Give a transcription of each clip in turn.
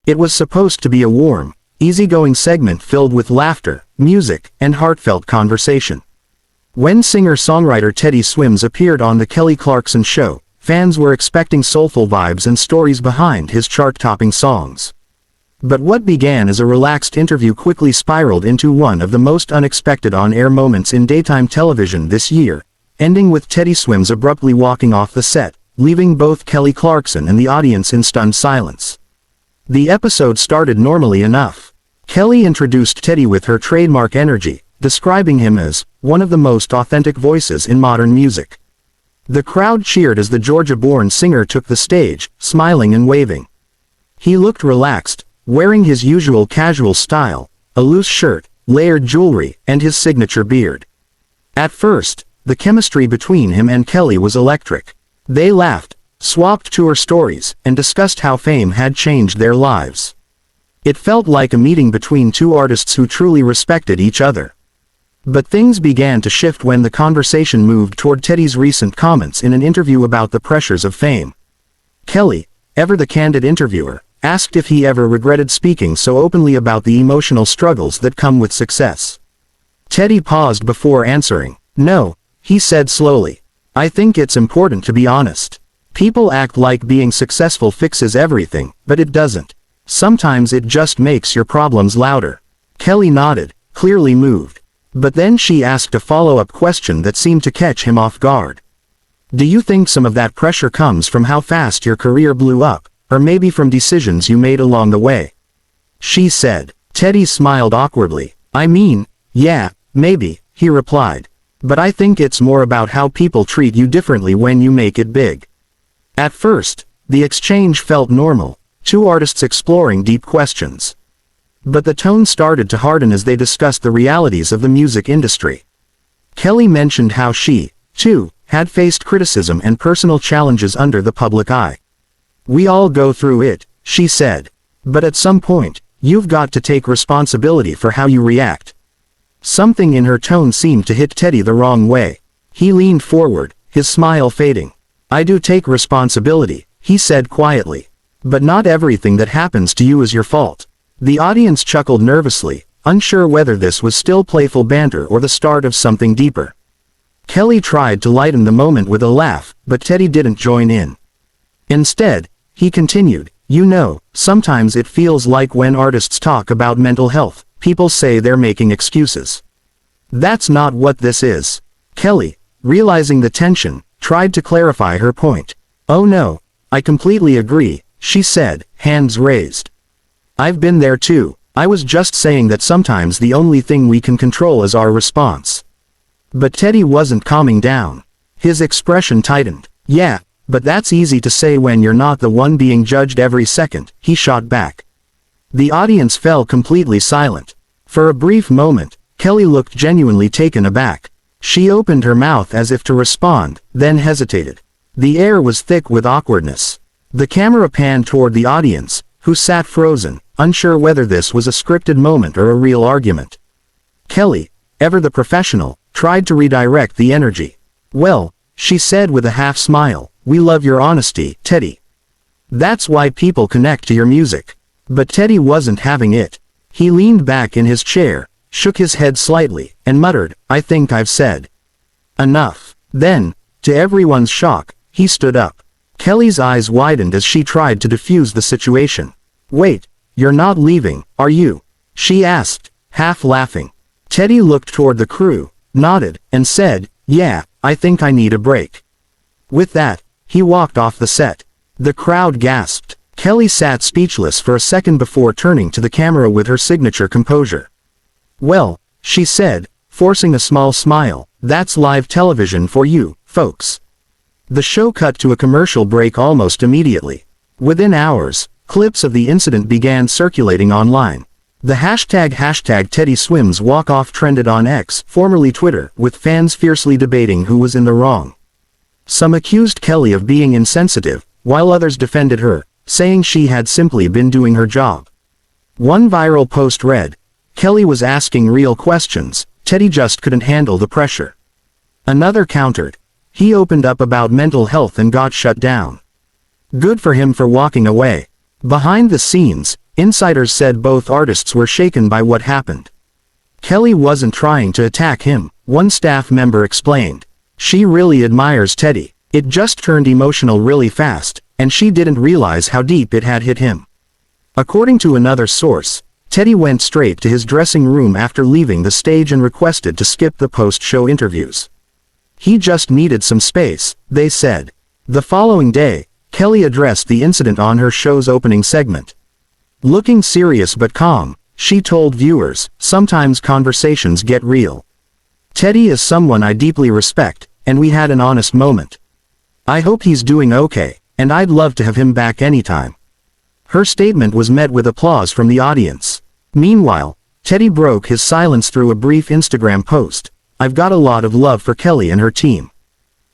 It was supposed to be a warm, easygoing segment filled with laughter, music, and heartfelt conversation. When singer-songwriter Teddy Swims appeared on The Kelly Clarkson Show, fans were expecting soulful vibes and stories behind his chart-topping songs. But what began as a relaxed interview quickly spiraled into one of the most unexpected on-air moments in daytime television this year, ending with Teddy Swims abruptly walking off the set, leaving both Kelly Clarkson and the audience in stunned silence. The episode started normally enough. Kelly introduced Teddy with her trademark energy, describing him as one of the most authentic voices in modern music. The crowd cheered as the Georgia-born singer took the stage, smiling and waving. He looked relaxed, wearing his usual casual style, a loose shirt, layered jewelry, and his signature beard. At first, the chemistry between him and Kelly was electric. They laughed, swapped tour stories, and discussed how fame had changed their lives. It felt like a meeting between two artists who truly respected each other. But things began to shift when the conversation moved toward Teddy's recent comments in an interview about the pressures of fame. Kelly, ever the candid interviewer, asked if he ever regretted speaking so openly about the emotional struggles that come with success. Teddy paused before answering. "No," he said slowly. "I think it's important to be honest. People act like being successful fixes everything, but it doesn't. Sometimes it just makes your problems louder." Kelly nodded, clearly moved. But then she asked a follow-up question that seemed to catch him off guard. "Do you think some of that pressure comes from how fast your career blew up, or maybe from decisions you made along the way?" she said. Teddy smiled awkwardly. "I mean, yeah, maybe," he replied. "But I think it's more about how people treat you differently when you make it big." At first, the exchange felt normal, two artists exploring deep questions. But the tone started to harden as they discussed the realities of the music industry. Kelly mentioned how she, too, had faced criticism and personal challenges under the public eye. "We all go through it," she said. "But at some point, you've got to take responsibility for how you react." Something in her tone seemed to hit Teddy the wrong way. He leaned forward, his smile fading. "I do take responsibility," he said quietly. "But not everything that happens to you is your fault." The audience chuckled nervously, unsure whether this was still playful banter or the start of something deeper. Kelly tried to lighten the moment with a laugh, but Teddy didn't join in. Instead, he continued, "You know, sometimes it feels like when artists talk about mental health, people say they're making excuses. That's not what this is." Kelly, realizing the tension, tried to clarify her point. "Oh no, I completely agree," she said, hands raised. "I've been there too. I was just saying that sometimes the only thing we can control is our response." But Teddy wasn't calming down. His expression tightened. "Yeah, but that's easy to say when you're not the one being judged every second," he shot back. The audience fell completely silent. For a brief moment, Kelly looked genuinely taken aback. She opened her mouth as if to respond, then hesitated. The air was thick with awkwardness. The camera panned toward the audience, who sat frozen, unsure whether this was a scripted moment or a real argument. Kelly, ever the professional, tried to redirect the energy. "Well," she said with a half smile, "we love your honesty, Teddy. That's why people connect to your music." But Teddy wasn't having it. He leaned back in his chair, shook his head slightly, and muttered, "I think I've said enough." Then, to everyone's shock, he stood up. Kelly's eyes widened as she tried to defuse the situation. "Wait, you're not leaving, are you?" she asked, half laughing. Teddy looked toward the crew, nodded, and said, "Yeah, I think I need a break." With that, he walked off the set. The crowd gasped. Kelly sat speechless for a second before turning to the camera with her signature composure. "Well," she said, forcing a small smile, "that's live television for you, folks." The show cut to a commercial break almost immediately. Within hours, clips of the incident began circulating online. The hashtag #TeddySwimsWalkoff trended on X, formerly Twitter, with fans fiercely debating who was in the wrong. Some accused Kelly of being insensitive, while others defended her, saying she had simply been doing her job. One viral post read, "Kelly was asking real questions, Teddy just couldn't handle the pressure." Another countered, "He opened up about mental health and got shut down. Good for him for walking away." Behind the scenes, insiders said both artists were shaken by what happened. Kelly wasn't trying to attack him, one staff member explained. She really admires Teddy. It just turned emotional really fast, and she didn't realize how deep it had hit him. According to another source, Teddy went straight to his dressing room after leaving the stage and requested to skip the post-show interviews. He just needed some space, they said. The following day, Kelly addressed the incident on her show's opening segment. Looking serious but calm, she told viewers, "Sometimes conversations get real. Teddy is someone I deeply respect, and we had an honest moment. I hope he's doing okay, and I'd love to have him back anytime." Her statement was met with applause from the audience. Meanwhile, Teddy broke his silence through a brief Instagram post. "I've got a lot of love for Kelly and her team.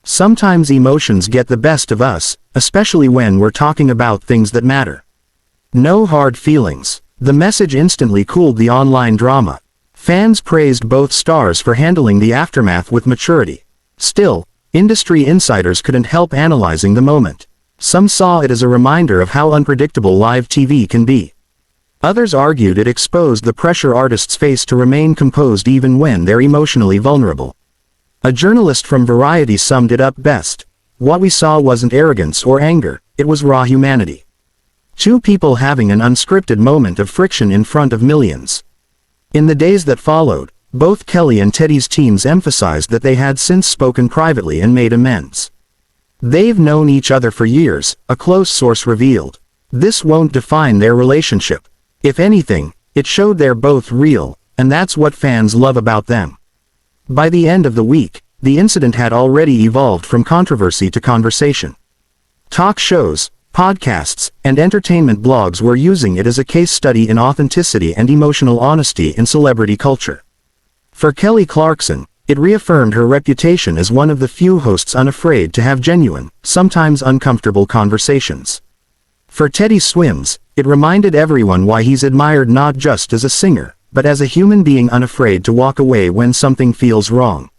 Sometimes emotions get the best of us, especially when we're talking about things that matter. No hard feelings." The message instantly cooled the online drama. Fans praised both stars for handling the aftermath with maturity. Still, industry insiders couldn't help analyzing the moment. Some saw it as a reminder of how unpredictable live TV can be. Others argued it exposed the pressure artists face to remain composed even when they're emotionally vulnerable. A journalist from Variety summed it up best. "What we saw wasn't arrogance or anger, it was raw humanity. Two people having an unscripted moment of friction in front of millions." In the days that followed, both Kelly and Teddy's teams emphasized that they had since spoken privately and made amends. They've known each other for years, a close source revealed. This won't define their relationship. If anything, it showed they're both real, and that's what fans love about them. By the end of the week, the incident had already evolved from controversy to conversation. Talk shows, podcasts, and entertainment blogs were using it as a case study in authenticity and emotional honesty in celebrity culture. For Kelly Clarkson, it reaffirmed her reputation as one of the few hosts unafraid to have genuine, sometimes uncomfortable conversations. For Teddy Swims, it reminded everyone why he's admired not just as a singer, but as a human being unafraid to walk away when something feels wrong.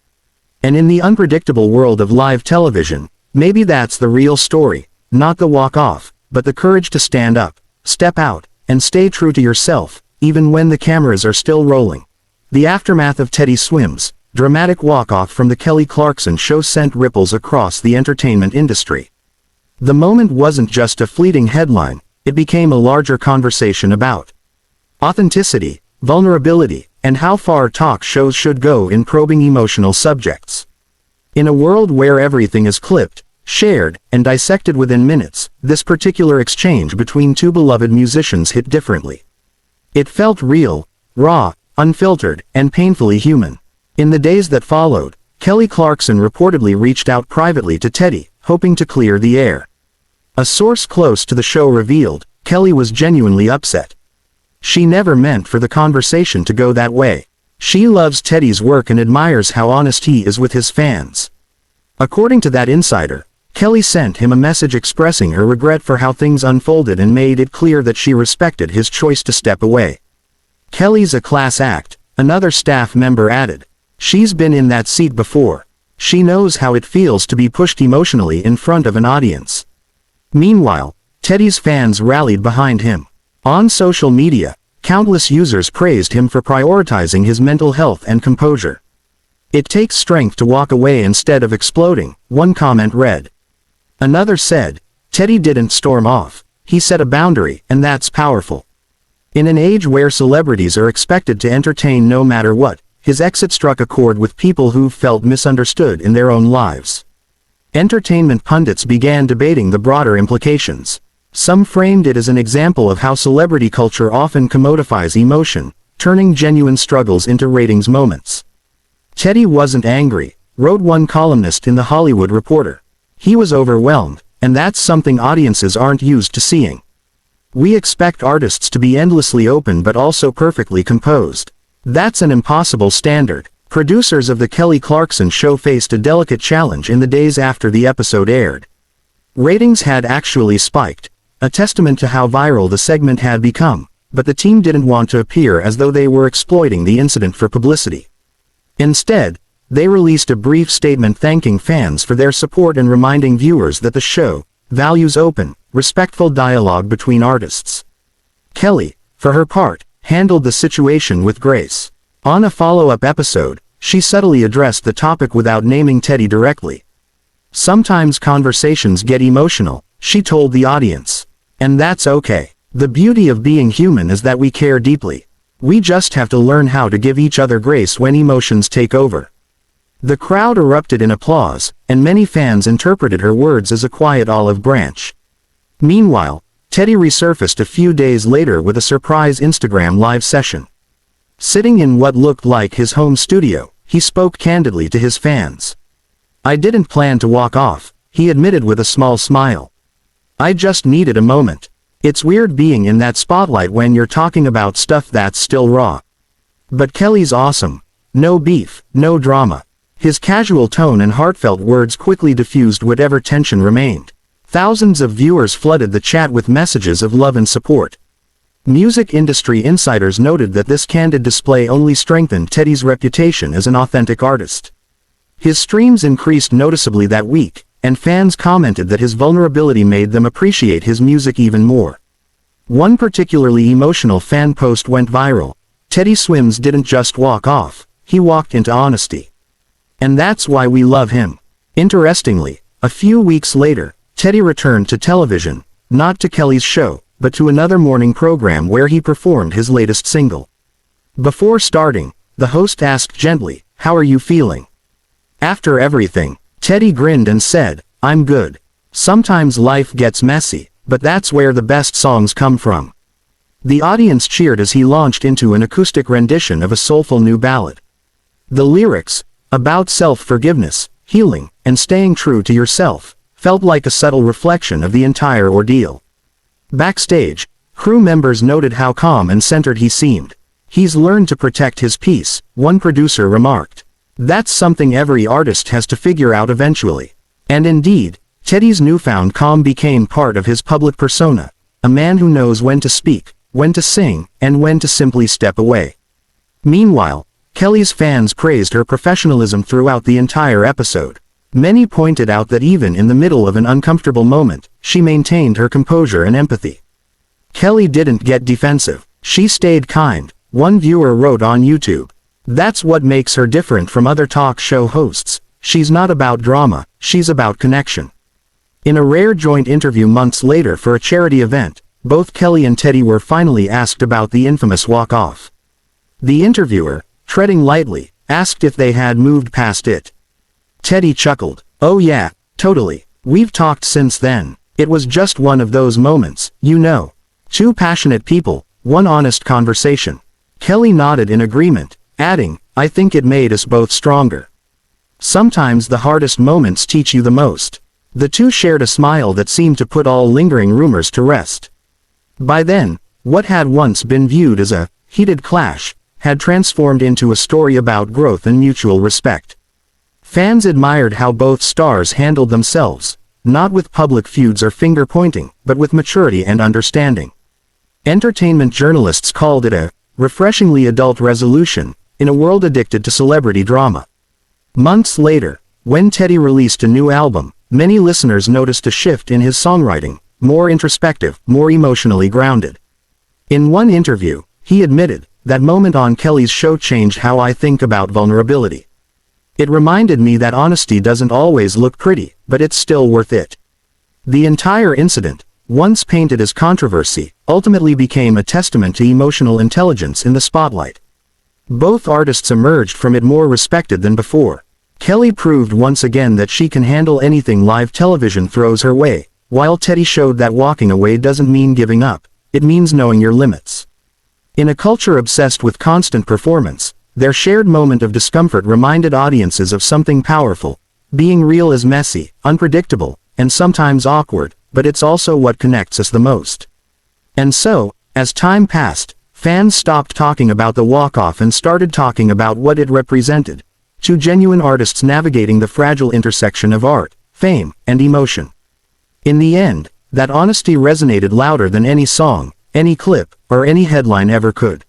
And in the unpredictable world of live television, maybe that's the real story. Not the walk-off, but the courage to stand up, step out, and stay true to yourself, even when the cameras are still rolling. The aftermath of Teddy Swims' dramatic walk-off from the Kelly Clarkson show sent ripples across the entertainment industry. The moment wasn't just a fleeting headline, it became a larger conversation about authenticity, vulnerability, and how far talk shows should go in probing emotional subjects. In a world where everything is clipped, shared, and dissected within minutes, this particular exchange between two beloved musicians hit differently. It felt real, raw, unfiltered, and painfully human. In the days that followed, Kelly Clarkson reportedly reached out privately to Teddy, hoping to clear the air. A source close to the show revealed, Kelly was genuinely upset. She never meant for the conversation to go that way. She loves Teddy's work and admires how honest he is with his fans. According to that insider, Kelly sent him a message expressing her regret for how things unfolded and made it clear that she respected his choice to step away. "Kelly's a class act," another staff member added. "She's been in that seat before. She knows how it feels to be pushed emotionally in front of an audience." Meanwhile, Teddy's fans rallied behind him. On social media, countless users praised him for prioritizing his mental health and composure. "It takes strength to walk away instead of exploding," one comment read. Another said, "Teddy didn't storm off. He set a boundary, and that's powerful." In an age where celebrities are expected to entertain no matter what, his exit struck a chord with people who felt misunderstood in their own lives. Entertainment pundits began debating the broader implications. Some framed it as an example of how celebrity culture often commodifies emotion, turning genuine struggles into ratings moments. "Teddy wasn't angry," wrote one columnist in The Hollywood Reporter. "He was overwhelmed, and that's something audiences aren't used to seeing. We expect artists to be endlessly open but also perfectly composed. That's an impossible standard." Producers of the Kelly Clarkson show faced a delicate challenge in the days after the episode aired. Ratings had actually spiked, a testament to how viral the segment had become, but the team didn't want to appear as though they were exploiting the incident for publicity. Instead, they released a brief statement thanking fans for their support and reminding viewers that the show, values open, respectful dialogue between artists. Kelly, for her part, handled the situation with grace. On a follow-up episode, she subtly addressed the topic without naming Teddy directly. "Sometimes conversations get emotional," she told the audience. "And that's okay. The beauty of being human is that we care deeply. We just have to learn how to give each other grace when emotions take over." The crowd erupted in applause, and many fans interpreted her words as a quiet olive branch. Meanwhile, Teddy resurfaced a few days later with a surprise Instagram live session. Sitting in what looked like his home studio, he spoke candidly to his fans. "I didn't plan to walk off," he admitted with a small smile. "I just needed a moment. It's weird being in that spotlight when you're talking about stuff that's still raw. But Kelly's awesome. No beef, no drama." His casual tone and heartfelt words quickly diffused whatever tension remained. Thousands of viewers flooded the chat with messages of love and support. Music industry insiders noted that this candid display only strengthened Teddy's reputation as an authentic artist. His streams increased noticeably that week, and fans commented that his vulnerability made them appreciate his music even more. One particularly emotional fan post went viral. "Teddy Swims didn't just walk off, he walked into honesty. And that's why we love him." Interestingly, a few weeks later, Teddy returned to television, not to Kelly's show, but to another morning program where he performed his latest single. Before starting, the host asked gently, "How are you feeling?" After everything, Teddy grinned and said, "I'm good. Sometimes life gets messy, but that's where the best songs come from." The audience cheered as he launched into an acoustic rendition of a soulful new ballad. The lyrics, about self-forgiveness, healing, and staying true to yourself, felt like a subtle reflection of the entire ordeal. Backstage, crew members noted how calm and centered he seemed. "He's learned to protect his peace," one producer remarked. "That's something every artist has to figure out eventually." And indeed, Teddy's newfound calm became part of his public persona, a man who knows when to speak, when to sing, and when to simply step away. Meanwhile, Kelly's fans praised her professionalism throughout the entire episode. Many pointed out that even in the middle of an uncomfortable moment, she maintained her composure and empathy. Kelly didn't get defensive. She stayed kind, one viewer wrote on YouTube. "That's what makes her different from other talk show hosts. She's not about drama, she's about connection." In a rare joint interview months later for a charity event, both Kelly and Teddy were finally asked about the infamous walk-off. The interviewer, treading lightly, asked if they had moved past it. Teddy chuckled. "Oh yeah, totally. We've talked since then. It was just one of those moments, you know. Two passionate people, one honest conversation." Kelly nodded in agreement, adding, "I think it made us both stronger. Sometimes the hardest moments teach you the most." The two shared a smile that seemed to put all lingering rumors to rest. By then, what had once been viewed as a heated clash had transformed into a story about growth and mutual respect. Fans admired how both stars handled themselves, not with public feuds or finger-pointing, but with maturity and understanding. Entertainment journalists called it a refreshingly adult resolution, in a world addicted to celebrity drama. Months later, when Teddy released a new album, many listeners noticed a shift in his songwriting, more introspective, more emotionally grounded. In one interview, he admitted, "That moment on Kelly's show changed how I think about vulnerability. It reminded me that honesty doesn't always look pretty, but it's still worth it." The entire incident, once painted as controversy, ultimately became a testament to emotional intelligence in the spotlight. Both artists emerged from it more respected than before. Kelly proved once again that she can handle anything live television throws her way, while Teddy showed that walking away doesn't mean giving up, it means knowing your limits. In a culture obsessed with constant performance, their shared moment of discomfort reminded audiences of something powerful. Being real is messy, unpredictable, and sometimes awkward, but it's also what connects us the most. And so, as time passed, fans stopped talking about the walk-off and started talking about what it represented. Two genuine artists navigating the fragile intersection of art, fame, and emotion. In the end, that honesty resonated louder than any song, any clip, or any headline ever could.